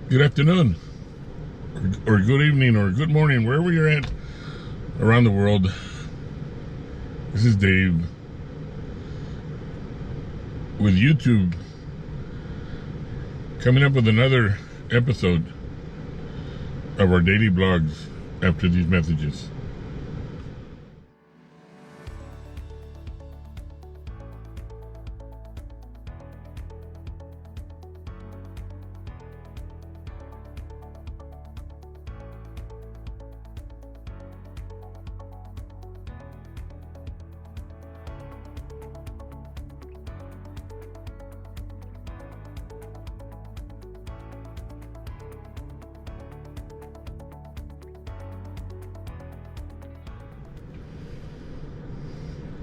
Good afternoon, or good evening, or good morning, wherever you're at around the world. This is Dave with YouTube, coming up with another episode of our daily blogs after these messages.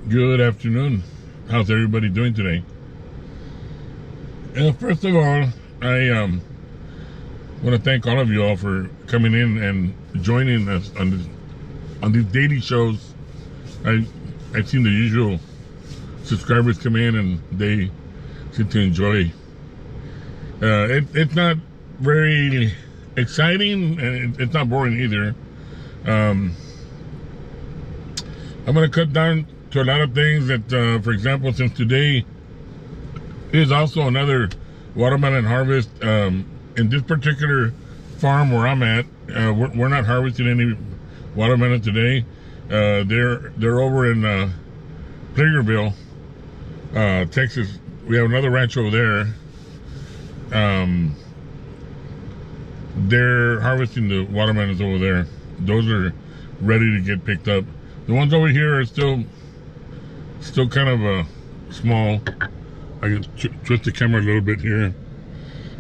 Good afternoon. How's everybody doing today? First of all, I want to thank all of you all for coming in and joining us on these daily shows. I've seen the usual subscribers come in and they seem to enjoy. It's not very exciting, and it's not boring either. I'm going to cut down to a lot of things that, for example, since today is also another watermelon harvest. In this particular farm where I'm at, we're not harvesting any watermelon today. They're over in Plagerville, Texas. We have another ranch over there. They're harvesting the watermelons over there. Those are ready to get picked up. The ones over here are still kind of small. I can twist the camera a little bit here.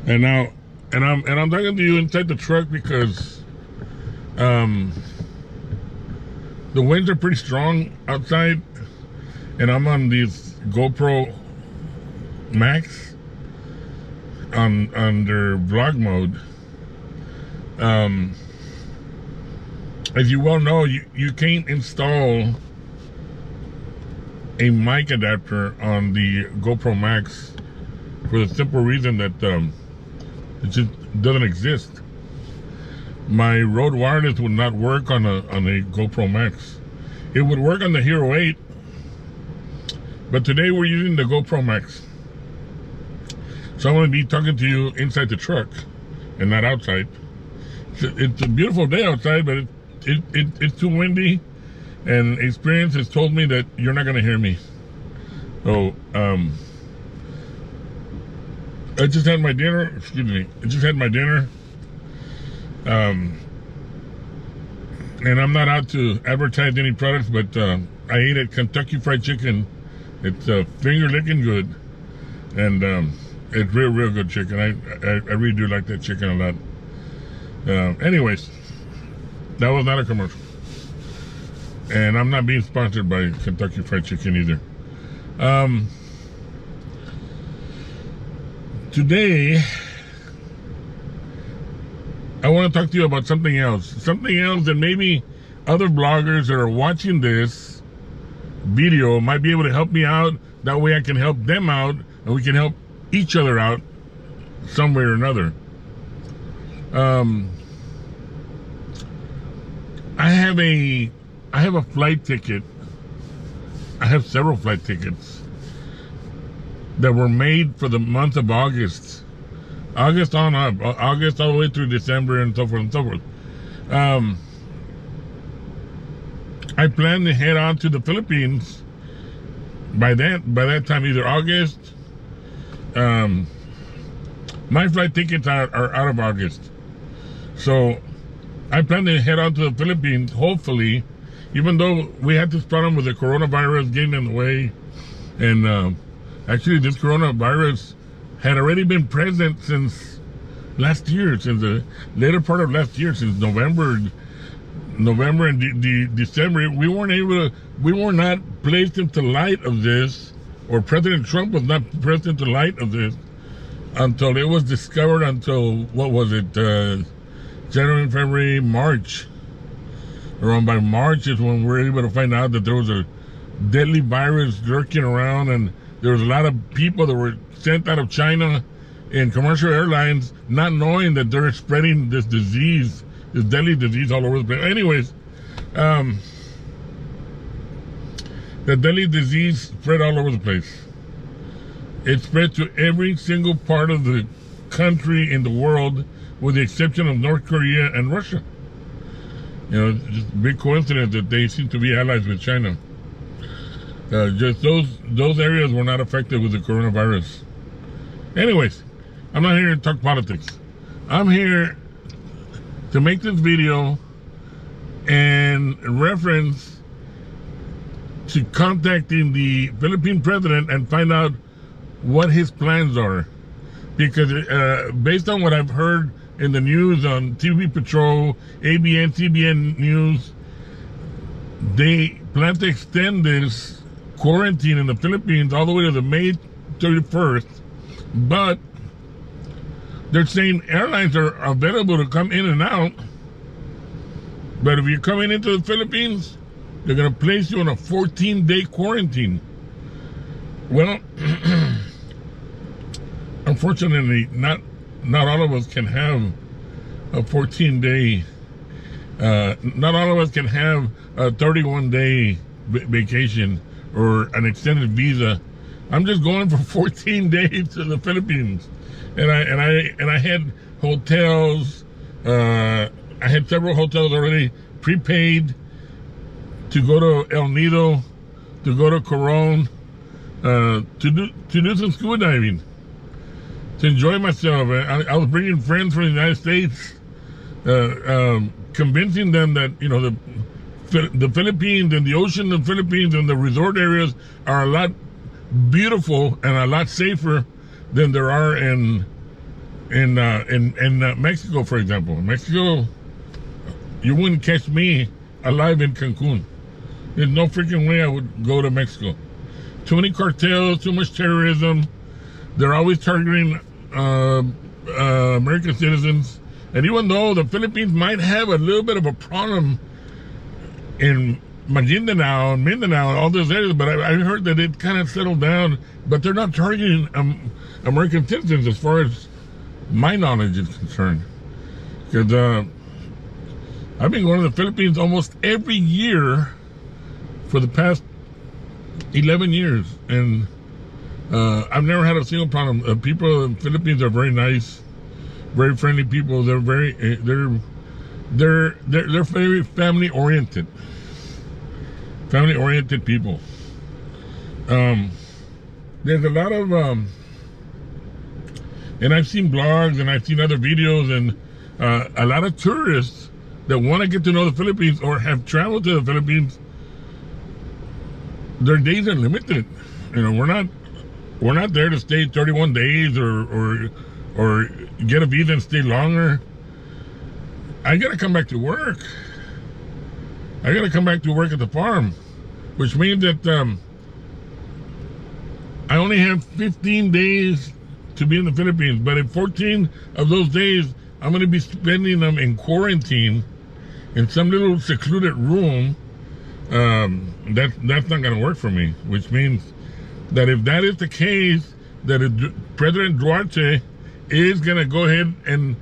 And I'm talking to you inside the truck because the winds are pretty strong outside, and I'm on these GoPro Max on their vlog mode. As you well know, you can't install a mic adapter on the GoPro Max for the simple reason that it just doesn't exist. My Rode Wireless would not work on a GoPro Max. It would work on the Hero 8, but today we're using the GoPro Max. So I'm going to be talking to you inside the truck and not outside. It's a beautiful day outside, but it's too windy. And experience has told me that you're not going to hear me. So, I just had my dinner. Excuse me. I just had my dinner. And I'm not out to advertise any products, but I ate at Kentucky Fried Chicken. It's finger licking good. And it's real good chicken. I really do like that chicken a lot. Anyways, that was not a commercial. And I'm not being sponsored by Kentucky Fried Chicken either. Today, I want to talk to you about something else. Something else that maybe other bloggers that are watching this video might be able to help me out. That way I can help them out, and we can help each other out some way or another. I have a flight ticket. I have several flight tickets that were made for the month of August. August on up. August all the way through December and so forth and so forth. I plan to head on to the Philippines by that time, either August. My flight tickets are out of August. So I plan to head on to the Philippines, hopefully, even though we had this problem with the coronavirus getting in the way. And actually, this coronavirus had already been present since last year, since the later part of last year, since November and December. We were not placed into light of this, or President Trump was not placed into light of this until it was discovered, until, what was it, January, February, March. Around by March is when we were able to find out that there was a deadly virus lurking around, and there was a lot of people that were sent out of China in commercial airlines, not knowing that they're spreading this disease, this deadly disease all over the place. Anyways, the deadly disease spread all over the place. It spread to every single part of the country in the world, with the exception of North Korea and Russia. You know, just a big coincidence that they seem to be allies with China. Just those areas were not affected with the coronavirus. Anyways, I'm not here to talk politics. I'm here to make this video and reference to contacting the Philippine president and find out what his plans are. Because based on what I've heard in the news on TV Patrol, ABN, CBN News, they plan to extend this quarantine in the Philippines all the way to the May 31st, but they're saying airlines are available to come in and out, but if you're coming into the Philippines, they're going to place you on a 14-day quarantine. Well, unfortunately, not all of us can have a 14-day, not all of us can have a 31-day vacation or an extended visa. I'm just going for 14 days to the Philippines, and I had hotels. I had several hotels already prepaid to go to El Nido, to go to Coron, to do some scuba diving, to enjoy myself. I was bringing friends from the United States, convincing them that, you know, the Philippines and the ocean of the Philippines and the resort areas are a lot beautiful and a lot safer than there are in Mexico, for example. In Mexico, you wouldn't catch me alive in Cancun. There's no freaking way I would go to Mexico. Too many cartels, too much terrorism. They're always targeting American citizens. And even though the Philippines might have a little bit of a problem in Maguindanao and Mindanao and all those areas, but I heard that it kind of settled down, but they're not targeting American citizens as far as my knowledge is concerned. Because I've been going to the Philippines almost every year for the past 11 years, and I've never had a single problem. People in the Philippines are very nice, very friendly people. They're very family oriented people. There's a lot of and I've seen blogs and I've seen other videos, and a lot of tourists that want to get to know the Philippines or have traveled to the Philippines, their days are limited. You know, we're not there to stay 31 days or get a visa and stay longer. I gotta come back to work. I gotta come back to work at the farm, which means that I only have 15 days to be in the Philippines, but in 14 of those days, I'm gonna be spending them in quarantine in some little secluded room. That's not gonna work for me, which means that if that is the case, that President Duarte is gonna go ahead and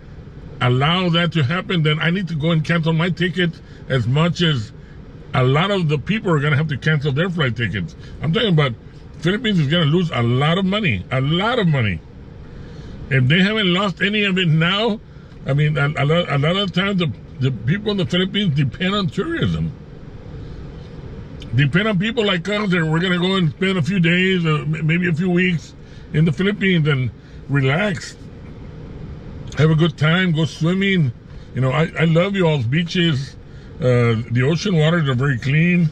allow that to happen, then I need to go and cancel my ticket, as much as a lot of the people are going to have to cancel their flight tickets. I'm talking about Philippines is going to lose a lot of money. If they haven't lost any of it now, I mean, a lot of times the people in the Philippines depend on tourism. Depend on people like us that we're going to go and spend a few days or maybe a few weeks in the Philippines and relax. Have a good time, go swimming. You know, I love you all's beaches. The ocean waters are very clean.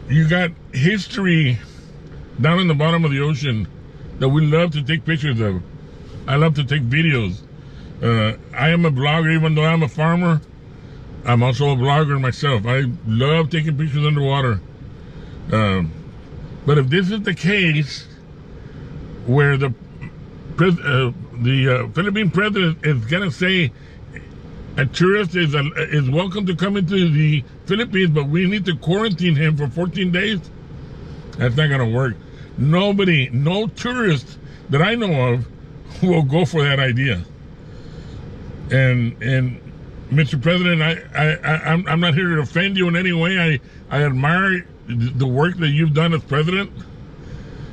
You got history down in the bottom of the ocean that we love to take pictures of. I love to take videos. I am a blogger, even though I'm a farmer. I'm also a blogger myself. I love taking pictures underwater. But if this is the case, where the Philippine president is gonna say a tourist is welcome to come into the Philippines, but we need to quarantine him for 14 days, that's not gonna work. No tourist that I know of will go for that idea. And Mr. President, I'm not here to offend you in any way. I admire the work that you've done as president.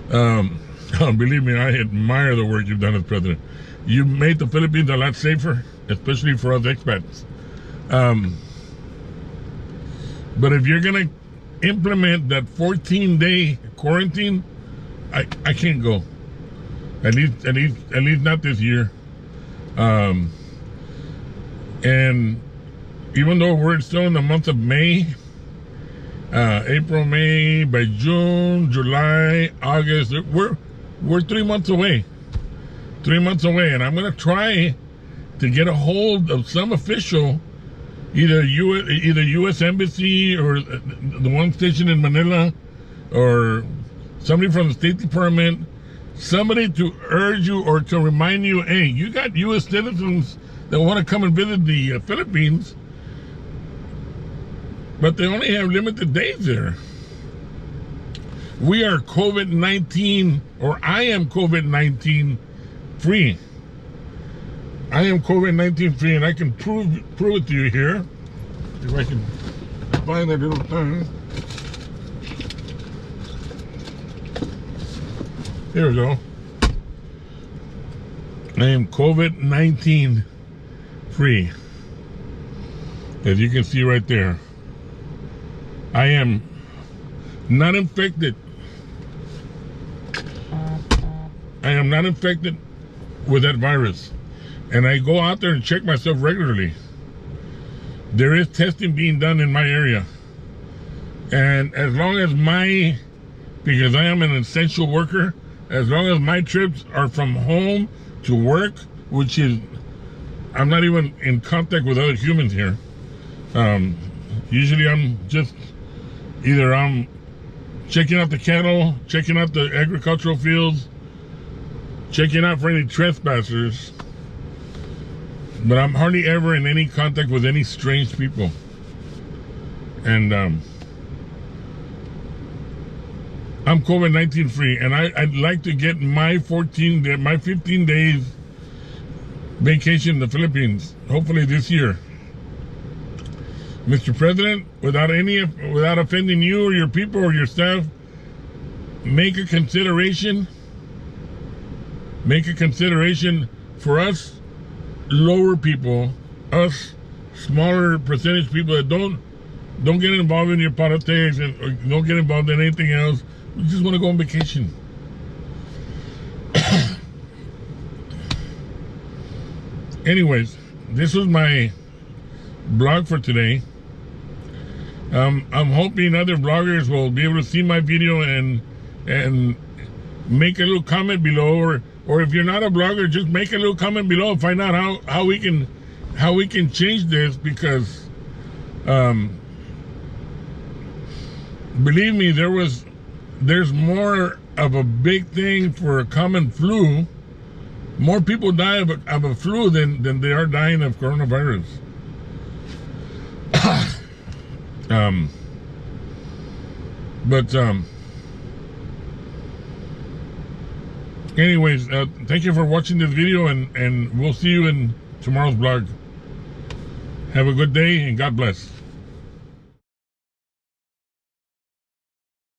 Believe me, I admire the work you've done as president. You've made the Philippines a lot safer, especially for us expats. But if you're gonna implement that 14-day quarantine, I can't go. At least not this year. And even though we're still in the month of May, April, May, by June, July, August, we're 3 months away. 3 months away, and I'm gonna try to get a hold of some official, either U.S. Embassy or the one station in Manila, or somebody from the State Department, somebody to urge you or to remind you, hey, you got U.S. citizens that want to come and visit the Philippines, but they only have limited days there. We are COVID-19, or I am COVID-19 free. I am COVID-19 free, and I can prove it to you here. If I can find that little thing. Here we go. I am COVID-19 free. As you can see right there. I am not infected. I am not infected with that virus. And I go out there and check myself regularly. There is testing being done in my area. And as long as because I am an essential worker, as long as my trips are from home to work, which is, I'm not even in contact with other humans here. Usually I'm just, either I'm checking out the cattle, checking out the agricultural fields, checking out for any trespassers, but I'm hardly ever in any contact with any strange people. And I'm COVID-19 free, and I'd like to get my 15 days vacation in the Philippines, hopefully this year. Mr. President, without offending you or your people or your staff, make a consideration for us lower people, us smaller percentage people that don't get involved in your politics and or don't get involved in anything else. We just want to go on vacation. Anyways, this was my blog for today. I'm hoping other bloggers will be able to see my video and make a little comment below, or if you're not a blogger, just make a little comment below and find out how we can change this, because believe me, there's more of a big thing for a common flu. More people die of a flu than they are dying of coronavirus. Anyways, thank you for watching this video, and we'll see you in tomorrow's vlog. Have a good day, and God bless.